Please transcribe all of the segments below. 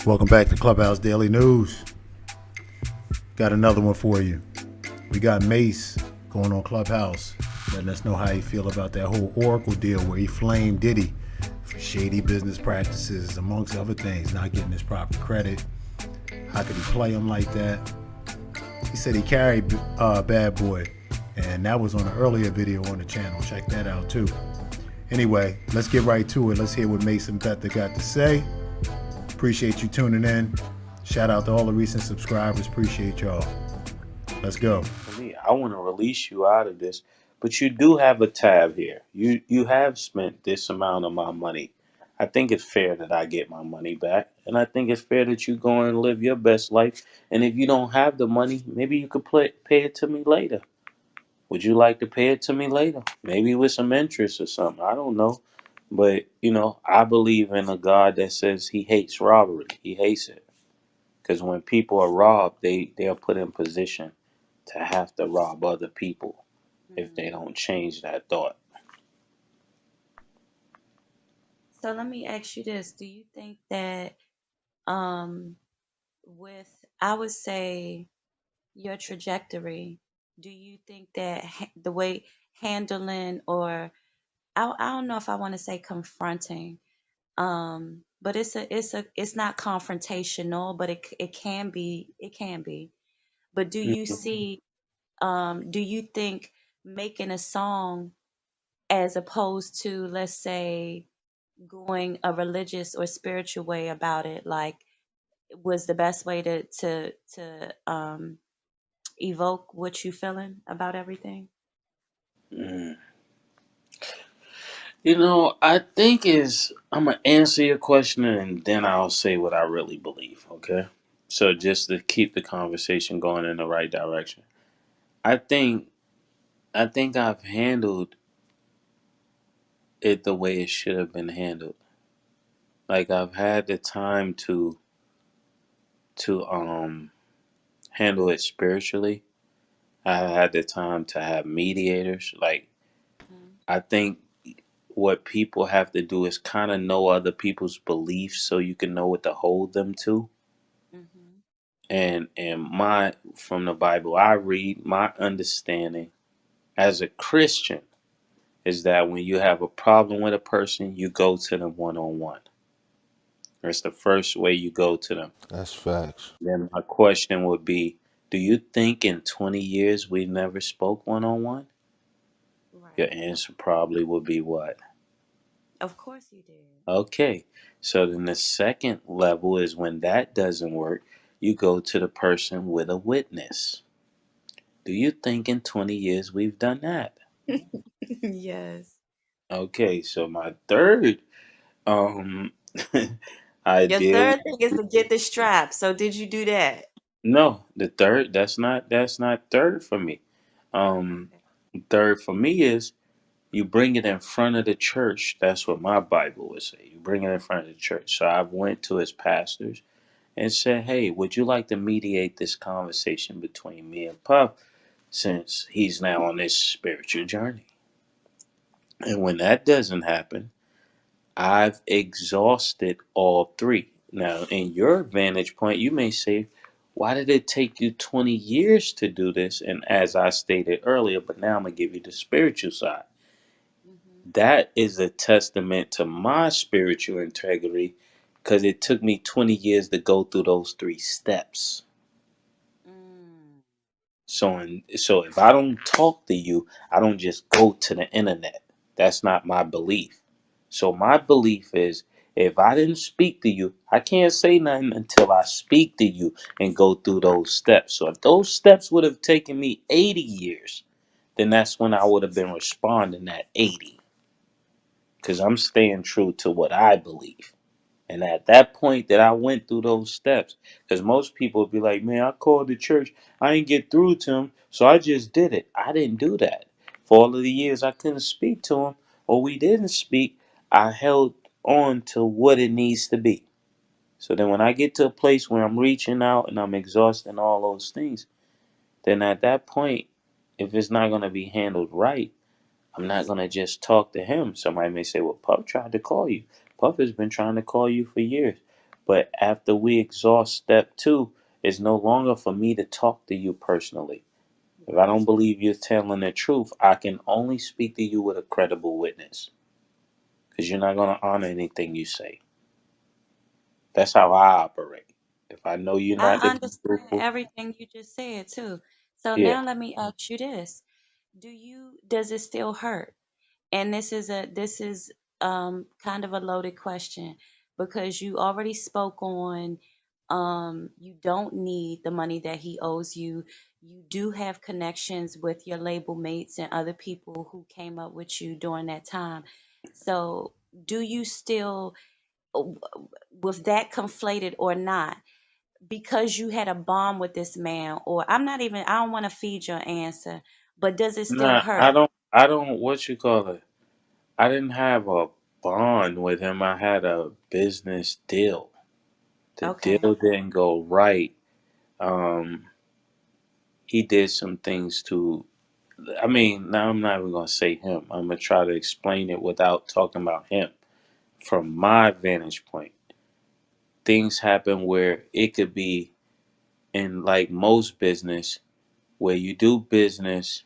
Welcome back to Clubhouse Daily News. Got another one for you. We got Mase going on Clubhouse, letting us know how he feel about that whole Oracle deal where he flamed Diddy for shady business practices, amongst other things, not getting his proper credit. How could he play him like that? He said he carried Bad Boy, and that was on an earlier video on the channel. Check that out too. Anyway, let's get right to it. Let's hear what Mason Betha got to say. Appreciate you tuning in. Shout out to all the recent subscribers. Appreciate y'all. Let's go. I want to release you out of this, but you do have a tab here. You have spent this amount of my money. I think it's fair that I get my money back, and I think it's fair that you go and live your best life. And if you don't have the money, maybe you could pay it to me later. Would you like to pay it to me later? Maybe with some interest or something. I don't know. But, I believe in a God that says he hates robbery. He hates it. Because when people are robbed, they are put in position to have to rob other people if they don't change that thought. So let me ask you this. Do you think that um with I would say your trajectory, do you think that the way handling or I don't know if I want to say confronting, but it's not confrontational, but it can be. But Mhm. do you think making a song as opposed to, let's say, going a religious or spiritual way about it, like, was the best way to evoke what you feeling about everything? Mm. I think I'm gonna answer your question and then I'll say what I really believe. Okay, so just to keep the conversation going in the right direction, I think I think I've handled it the way it should have been handled. Like I've had the time to handle it spiritually. I had the time to have mediators. Like Mm-hmm. I think what people have to do is kind of know other people's beliefs so you can know what to hold them to. Mm-hmm. And my from the Bible I read, my understanding as a Christian is that when you have a problem with a person, you go to them one on one. That's the first way you go to them. That's facts. Then my question would be, do you think in 20 years we never spoke one on one? Your Right. answer probably would be what? Of course you did. Okay. So then the second level is when that doesn't work, you go to the person with a witness. Do you think in 20 years we've done that? Yes. Okay, so my third um Your idea. third thing is to get the strap. So did you do that? No, the third, that's not third for me. Um Okay. third for me is you bring it in front of the church. That's what my Bible would say. You bring it in front of the church. So I went to his pastors and said, "Hey, would you like to mediate this conversation between me and Puff since he's now on this spiritual journey?" And when that doesn't happen, I've exhausted all three. Now, in your vantage point, you may say, why did it take you 20 years to do this? And as I stated earlier, but now I'm going to give you the spiritual side. Mm-hmm. That is a testament to my spiritual integrity because it took me 20 years to go through those three steps. Mm. So if I don't talk to you, I don't just go to the internet. That's not my belief. So my belief is if I didn't speak to you, I can't say nothing until I speak to you and go through those steps. So if those steps would have taken me 80 years, then that's when I would have been responding at 80 because I'm staying true to what I believe. And at that point that I went through those steps, because most people would be like, man, I called the church. I didn't get through to him, so I just did it. I didn't do that. For all of the years I couldn't speak to him, or we didn't speak, I held on to what it needs to be. So then when I get to a place where I'm reaching out and I'm exhausting all those things, then at that point, if it's not going to be handled right, I'm not gonna just talk to him. Somebody may say, "Well, Puff tried to call you. Puff has been trying to call you for years." But after we exhaust step two, it's no longer for me to talk to you personally. If I Right. don't believe you're telling the truth, I can only speak to you with a credible witness because you're not going to honor anything you say. That's how I operate. If I know you're I not to be understand truthful, everything you just said too. So yeah. now let me ask you this. Does it still hurt? And this is kind of a loaded question because you already spoke on you don't need the money that he owes you. You do have connections with your label mates and other people who came up with you during that time. So do you still with that conflated or not? Because you had a bond with this man, or I don't want to feed your answer, but does it still Nah, hurt? I don't, what you call it? I didn't have a bond with him. I had a business deal. The Okay. deal didn't go right. Um, he did some things to, I mean, now I'm not even going to say him. I'm going to try to explain it without talking about him. From my vantage point, things happen where it could be in like most business, where you do business,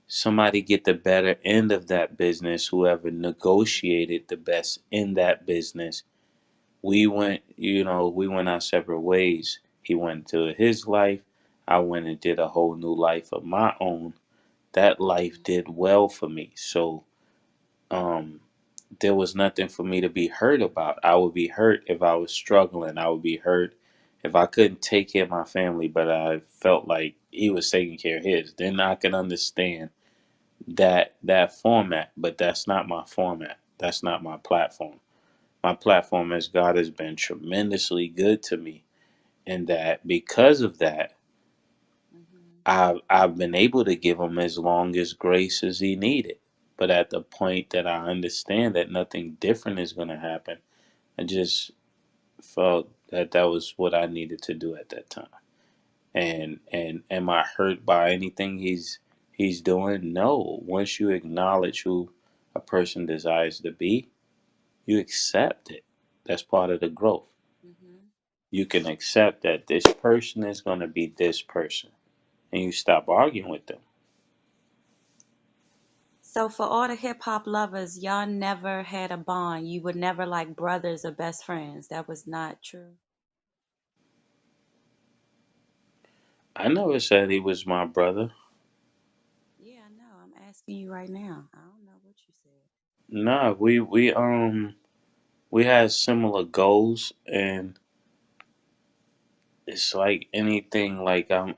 somebody get the better end of that business, whoever negotiated the best in that business. We went our separate ways. He went to his life. I went and did a whole new life of my own. That life did well for me. So, um, there was nothing for me to be hurt about. I would be hurt if I was struggling. I would be hurt if I couldn't take care of my family, but I felt like he was taking care of his. Then I can understand that format, but that's not my format. That's not my platform. My platform is God has been tremendously good to me, and that because of that, Hmm. I've been able to give him as long as grace as he needed. But at the point that I understand that nothing different is going to happen, I just felt that that was what I needed to do at that time. And am I hurt by anything he's doing? No. Once you acknowledge who a person desires to be, you accept it. That's part of the growth. Hmm. You can accept that this person is going to be this person, and you stop arguing with them. So for all the hip hop lovers, y'all never had a bond. You were never like brothers or best friends. That was not true. I never said he was my brother. Yeah, I know. I'm asking you right now. I don't know what you said. Nah, we had similar goals, and it's like anything. Like I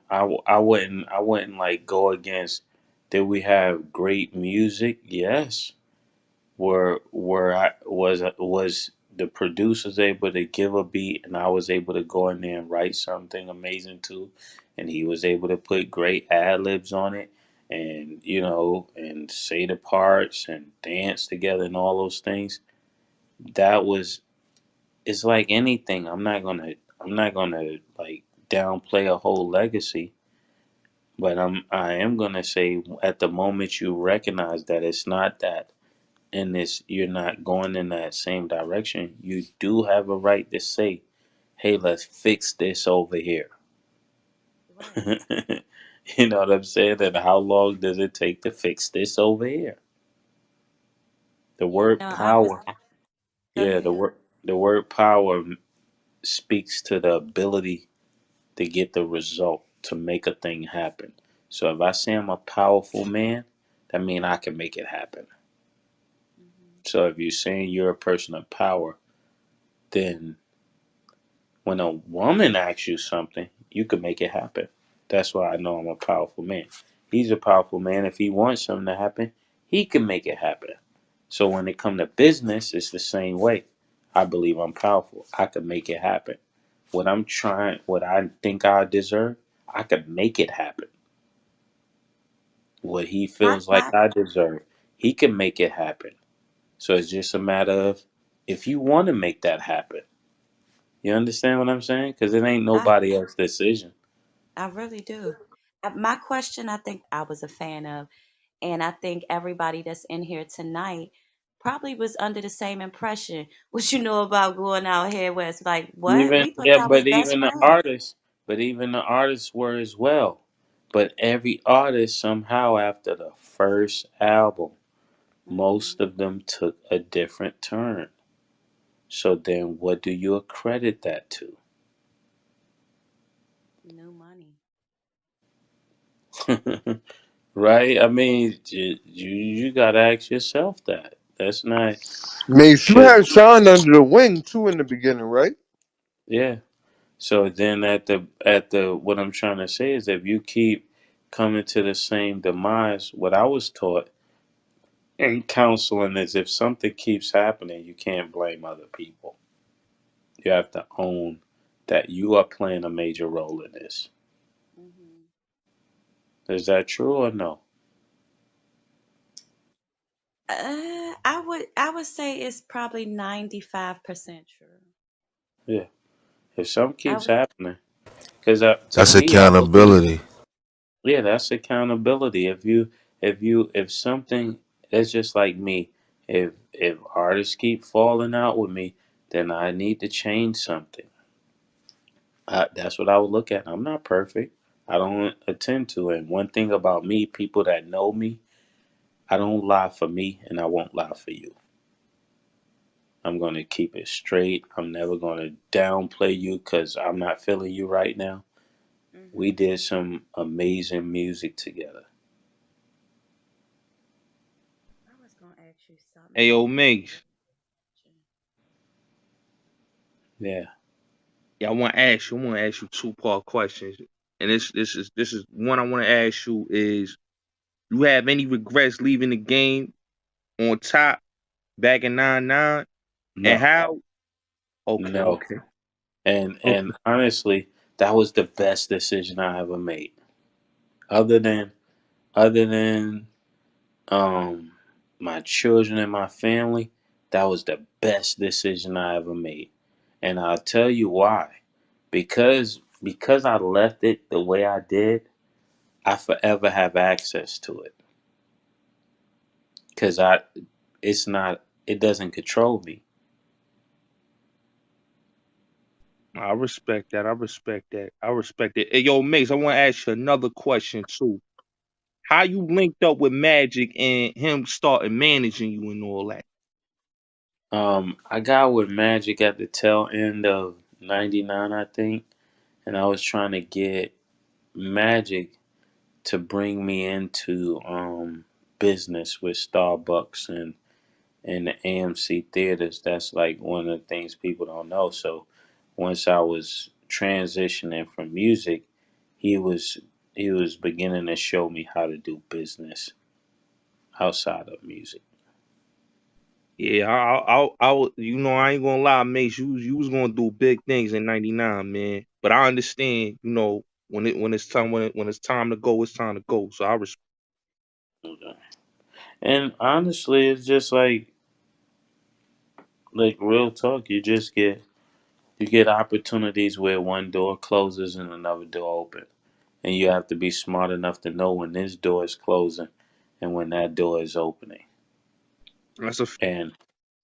wouldn't like go against. Did we have great music? Yes. Where I was the producers able to give a beat, and I was able to go in there and write something amazing too, and he was able to put great ad libs on it, and and say the parts and dance together and all those things. That was It's like anything. I'm not gonna like downplay a whole legacy, but I am gonna say at the moment you recognize that it's not that, and this you're not going in that same direction, you do have a right to say, hey, let's fix this over here. Right. You know what I'm saying? And how long does it take to fix this over here? The Yeah, word no, I was. power, Go yeah, ahead. the word power speaks to the ability to get the result, to make a thing happen. So if I say I'm a powerful man, that means I can make it happen. Hmm. So if you're saying you're a person of power, then when a woman asks you something, you can make it happen. That's why I know I'm a powerful man. He's a powerful man. If he wants something to happen, he can make it happen. So when it comes to business, it's the same way. I believe I'm powerful. I can make it happen. What I think I deserve, I could make it happen. What he My, feels like my, I deserve, he can make it happen. So it's just a matter of if you want to make that happen. You understand what I'm saying? Because it ain't I, nobody else's decision. I really do. My question, I think I was a fan of, and I think everybody that's in here tonight probably was under the same impression. What you know about going out here west? Like, what? Even We thought yeah, y'all was but best even the friends. artists, but even the artists were as well. But every artist somehow after the first album, most Hmm. of them took a different turn. So then what do you accredit that New money. to? Right? I mean, you gotta ask yourself that. That's not Mase, you should had Sean under the wing too in the beginning, right? yeah. So then at the what I'm trying to say is if you keep coming to the same demise, what I was taught in counseling is if something keeps happening, you can't blame other people. You have to own that you are playing a major role in this. Hmm. Is that true or no? I would say it's probably 95% true. Yeah. If something I keeps would. happening, because to That's me, I believe, accountability. yeah, that's accountability. If something, it's just like me. If artists keep falling out with me, then I need to change something. That's what I would look at. I'm not perfect. I don't attend to it. And one thing about me, people that know me, I don't lie for me, and I won't lie for you. I'm gonna keep it straight. I'm never gonna downplay you because I'm not feeling you right now. We Hmm. did some amazing music together. I was gonna ask you something, Hey, but yo, let me think of Mace. a question. Yeah. Yeah, I want to ask you two-part questions. And this is one I want to ask you is you have any regrets leaving the game on top back in '99? And No. how? Okay, No. okay. And Okay. honestly, that was the best decision I ever made. Other than other than um my children and my family, that was the best decision I ever made. And I'll tell you why. Because I left it the way I did, I forever have access to it. Cause it doesn't control me. I respect that. I respect that. I respect it. Hey, yo, Mace, I want to ask you another question too. How you linked up with Magic and him started managing you and all that? I got with Magic at the tail end of '99, I think, and I was trying to get Magic to bring me into business with Starbucks and the AMC theaters. That's like one of the things people don't know. So once I was transitioning from music, he was he was beginning to show me how to do business outside of music. Yeah, I ain't gonna lie, Mace. You was gonna do big things in '99, man. But I understand, when it's time to go, it's time to go. So I respect. And honestly, it's just like real talk. You get opportunities where one door closes and another door opens. And you have to be smart enough to know when this door is closing and when that door is opening. That's a And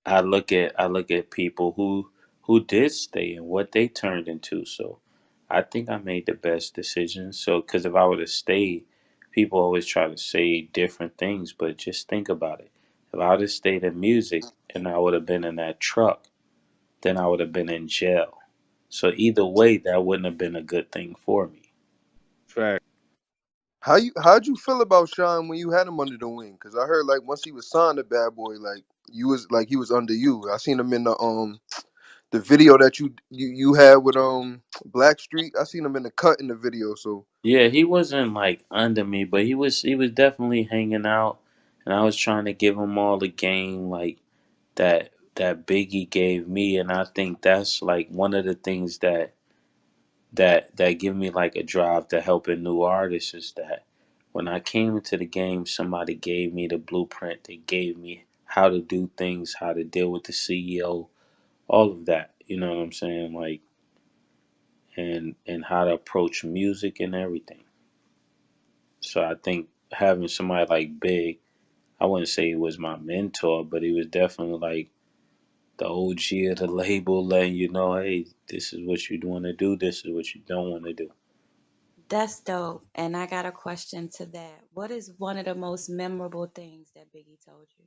I look at people who did stay and what they turned into. So I think I made the best decision. So because if I would have stayed, people always try to say different things, but just think about it. If I would have stayed in music and I would have been in that truck, then I would have been in jail. So either way, that wouldn't have been a good thing for me. fact. How'd you feel about Sean when you had him under the wing? Cause I heard like once he was signed to Bad Boy, like you was like he was under you. I seen him in the video that you had with Blackstreet. I seen him in the cut in the video. So Yeah, he wasn't like under me, but he was definitely hanging out, and I was trying to give him all the game like that Biggie gave me, and I think that's like one of the things that give me like a drive to helping new artists is that when I came into the game, somebody gave me the blueprint. They gave me how to do things, how to deal with the CEO, all of that. You know what I'm saying? Like and how to approach music and everything. So I think having somebody like Big I wouldn't say he was my mentor, but he was definitely like the OG of the label, letting you know, hey, this is what you want to do, this is what you don't want to do. That's dope. And I got a question to that. What is one of the most memorable things that Biggie told you?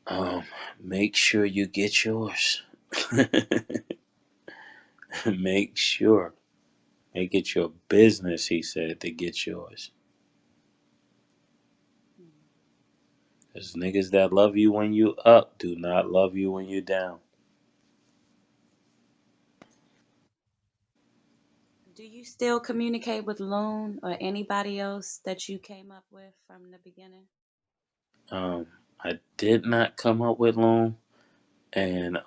Um, Make sure you get yours. Make sure. Make it your business, he said, to get yours. Hmm. Because niggas that love you when you up do not love you when you down. Do you still communicate with Loon or anybody else that you came up with from the beginning? Um, I did not come up with loan, and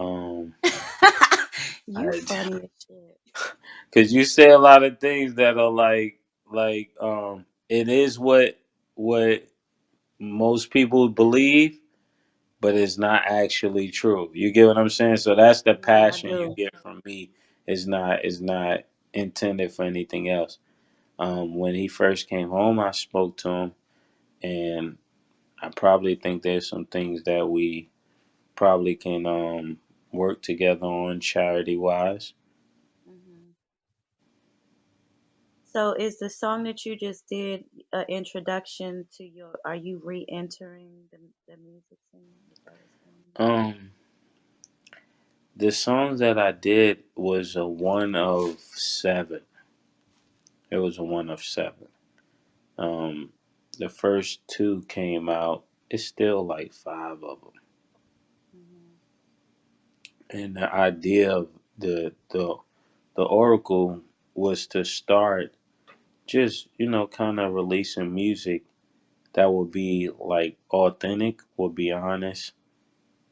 You I, funny as shit. because you say a lot of things that are it is what most people believe, but it's not actually true. You get what I'm saying? So that's the Yeah, I passion you do. get from me. Is not intended for anything else. When he first came home, I spoke to him, and I probably think there's some things that we probably can work together on charity wise. Hmm. So is the song that you just did an introduction to your, are you re-entering the music scene? Is that what's going on? Um, the songs that I did was a one of seven. It was a one of seven. Um, the first two came out. It's still like five of them, Hmm. and the idea of the oracle was to start just kind of releasing music that would be like authentic, would be honest,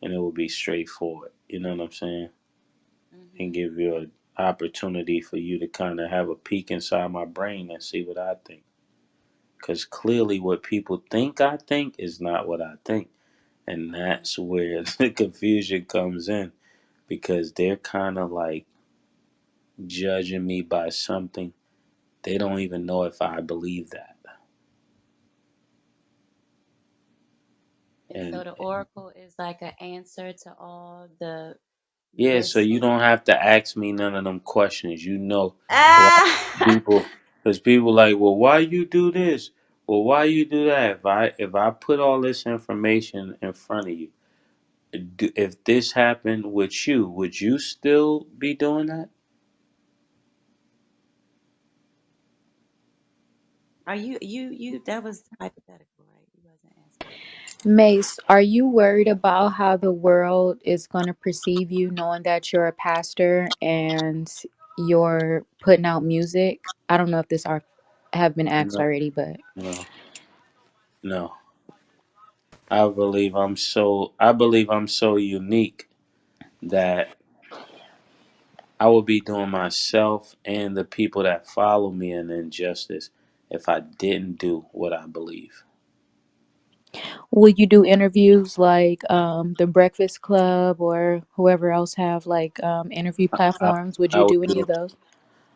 and it would be straightforward. You know what I'm saying? And Hmm. give you an opportunity for you to kind of have a peek inside my brain and see what I think. Because clearly, what people think I think is not what I think. And Hmm. that's where the confusion comes in because they're kind of like judging me by something. They don't even know if I believe that. And so And the oracle is like an answer to all the yeah, so you lists. don't have to ask me none of them questions. You know why Ah! people, because people like, well, why you do this? Well, why you do that? If I put all this information in front of you, if this happened with you, would you still be doing that? Are you that was hypothetical, right? You wasn't answering my question. Mace, are you worried about how the world is going to perceive you knowing that you're a pastor and you're putting out music? I don't know if this are have been asked No, already, but no, no. I believe I'm so unique that I would be doing myself and the people that follow me an injustice if I didn't do what I believe. will you do interviews like the Breakfast Club or whoever else have like interview I, platforms? Would I you would do any do of those?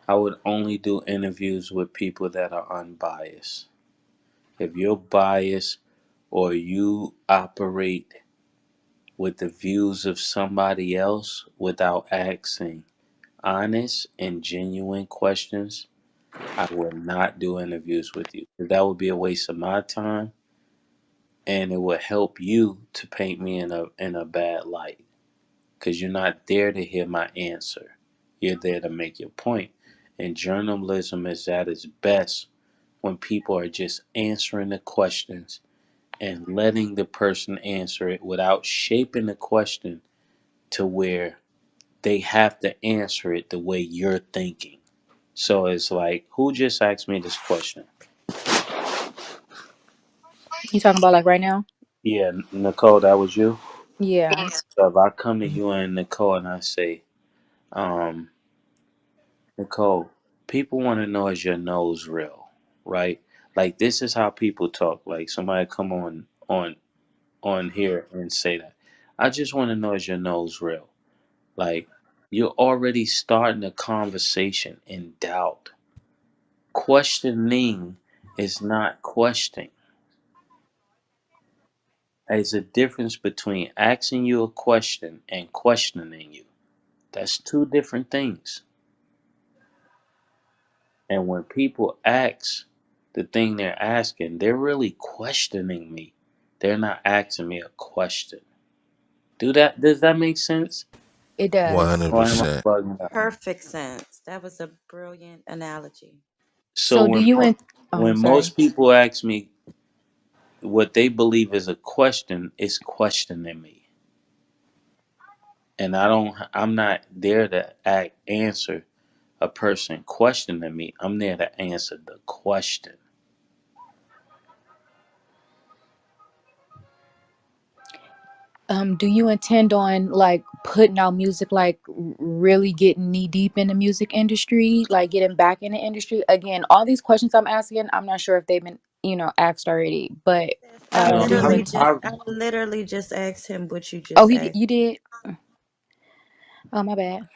I would only do interviews with people that are unbiased. If you're biased or you operate with the views of somebody else without asking honest and genuine questions, I would not do interviews with you. That would be a waste of my time and it would help you to paint me in a bad light because you're not there to hear my answer. You're there to make your point. And journalism is at its best when people are just answering the questions and letting the person answer it without shaping the question to where they have to answer it the way you're thinking. So it's like, who just asked me this question? You talking about like right now? Yeah, Nicole, that was you. Yeah. So if I come to you and Nicole and I say, um, Nicole, people want to know is your nose real, right? Like this is how people talk. Like somebody come on here and say that. I just want to know is your nose real? Like you're already starting a conversation in doubt. Questioning It's not questioning. There's a difference between asking you a question and questioning you. That's two different things. And when people ask the thing they're asking, they're really questioning me. They're not asking me a question. Does that make sense? It does. Or am I 100%. bugging out? Perfect sense. That was a brilliant analogy. So So do you oh, I'm when sorry. most people ask me what they believe is a question, it's questioning me. And I'm not there to answer a person questioning me. I'm there to answer the question. Do you intend on like putting out music, like really getting knee deep in the music industry, like getting back in the industry? Again, all these questions I'm asking, I'm not sure if they've been, asked already, but Yes, No, do you I I literally just asked him what you Oh, just asked. you did? Oh, my bad.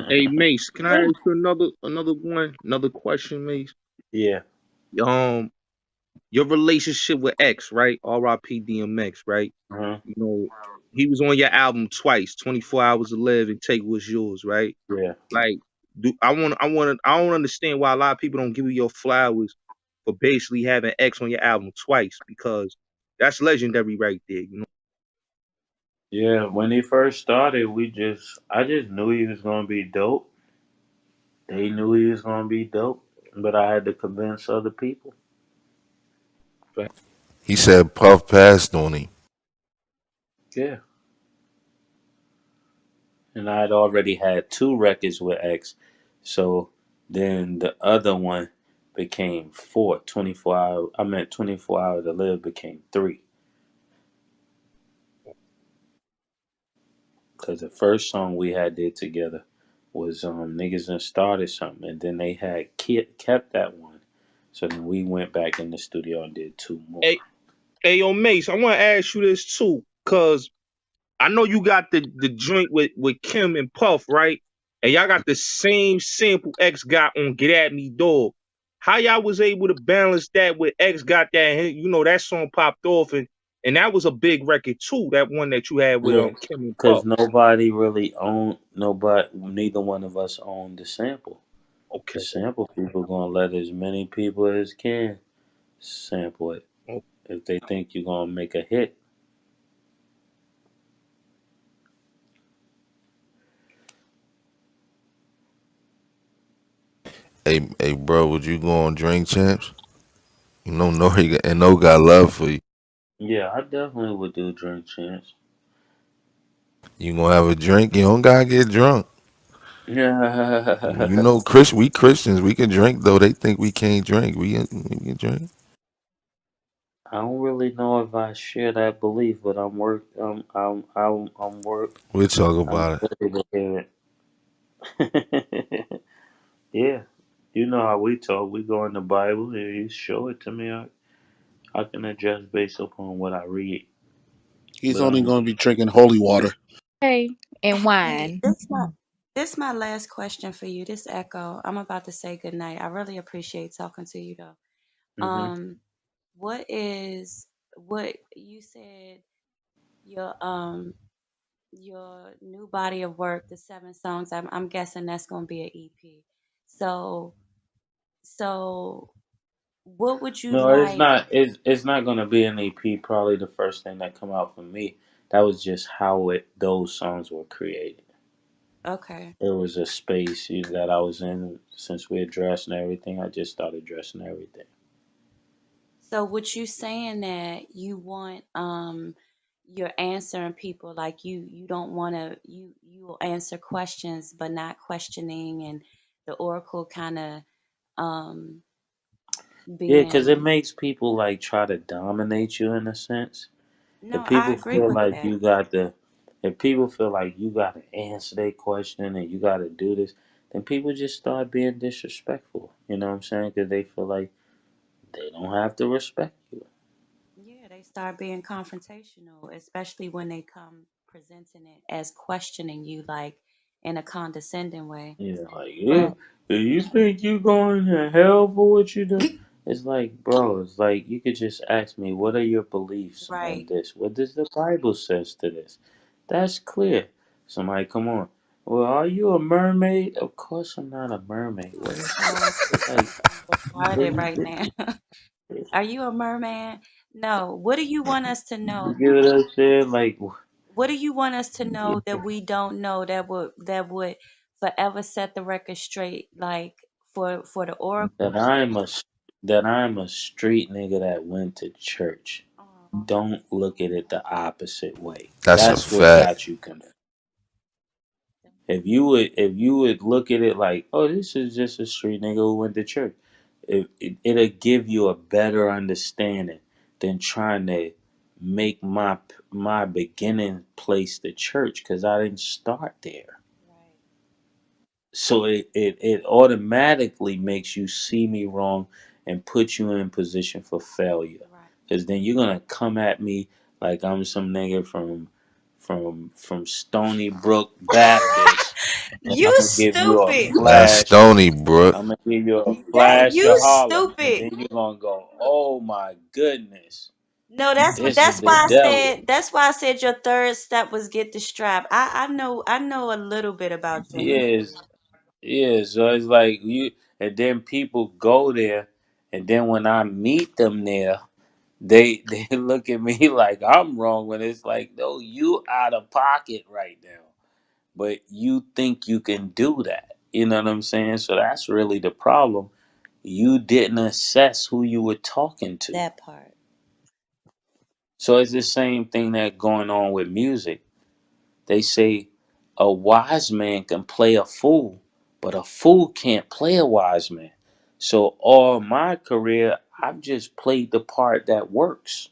Hey Mace, can I ask you another question, Mace? yeah. Um, your relationship with X, right? R.I.P. DMX, right? Uh-huh. You know, he was on your album twice, 24 Hours to Live and Take What's Yours, right? Yeah. Like, I don't understand why a lot of people don't give you your flowers for basically having X on your album twice, because that's legendary right there, you know. Yeah. When he first started, I just knew he was gonna be dope. They knew he was gonna be dope, but I had to convince other people. He said Puff passed on him. Yeah. And I had already had two records with X, so then the other one became four. 24 hours. I meant 24 hours to live became three. Cause the first song we had did together was niggas done started something, and then they had kept that one. So then we went back in the studio and did two more. Hey, hey, yo, Mace, I want to ask you this too, cause I know you got the joint with Kim and Puff, right? And y'all got the same sample X got on Get At Me Dog. How y'all was able to balance that with X got that, that song popped off, and that was a big record too, that one that you had with Yeah, Kim and cause Puff. nobody really owned nobody. Neither one of us owned the sample. The Okay. sample people gonna let as many people as can sample it Okay. if they think you're gonna make a hit. Hey, bro, would you go on Drink Champs? You know, Nori and No got love for you. Yeah, I definitely would do Drink Chance. You gonna have a drink? You don't gotta get drunk. You Yeah. know, we Christians, we can drink though. They think we can't drink. We can drink. I don't really know if I share that belief, but We'll talk I'm about it. ready to hear it. Yeah, you know how we talk. We go in the Bible. If you show it to me, I can adjust based upon what I read. He's But only going to be drinking holy water. Hey, and Hey, wine. this my last question for you. This Echo. I'm about to say good night. I really appreciate talking to you though. hmm Um, what is what you said your new body of work, the 7 songs. I'm guessing that's gonna be an EP. So so what would you no, it's like? not. It's not gonna be an EP. Probably the first thing that come out for me. That was just how those songs were created. Okay. It was a space that I was in since we had dressed and everything. I just started dressing everything. So what you saying that you want you're answering people like you don't want to you will answer questions but not questioning and the oracle kind of um Yeah, because it being makes people like try to dominate you in a sense. no If I people agree feel with like that. if people feel like you got to answer their question and you got to do this, then people just start being disrespectful. You know what I'm saying? Because they feel like they don't have to respect you. Yeah, they start being confrontational, especially when they come presenting it as questioning you like in a condescending way. Yeah, like But you think you going to hell for what you do? It's like, bro, it's like you could just ask me, what are your beliefs on Right. this? What does the Bible says to this? That's clear. Somebody, come on. Well, are you a mermaid? Of course, I'm not a mermaid. What is Oh, like? I'm What retarded do right you now. Are you a merman? No. What do you want us to you know? get what I'm saying? Like What do you want us to know that we don't know that would forever set the record straight, like for the that oracles? I'm a street nigga that went to church. Oh, Don't look at it the opposite way. That's a That's what fact. got you confused. If you would look at it like, oh, this is just a street nigga who went to church, it'll give you a better understanding than trying to make my beginning place the church because I didn't start there. right, So it automatically makes you see me wrong and put you in position for failure. right. Because then you're gonna come at me like I'm some nigga from Stony Brook Baptist, and I'm You gonna give you a stupid. That's flash. Stony Brook. I'm gonna give you a That flash you of Harlem, and stupid. then you're gonna go, "Oh my goodness, No, that's this is that's the why I deli." said that's why I said your third step was get the strap. I know a little bit about your Yes, history. yeah. So it's like you, and then people go there, and then when I meet them there, they look at me like I'm wrong when it's like, no, you out of pocket right now. But you think you can do that. You know what I'm saying? So that's really the problem. You didn't assess who you were talking to. That part. So it's the same thing that going on with music. They say a wise man can play a fool, but a fool can't play a wise man. So all my career, I've just played the part that works.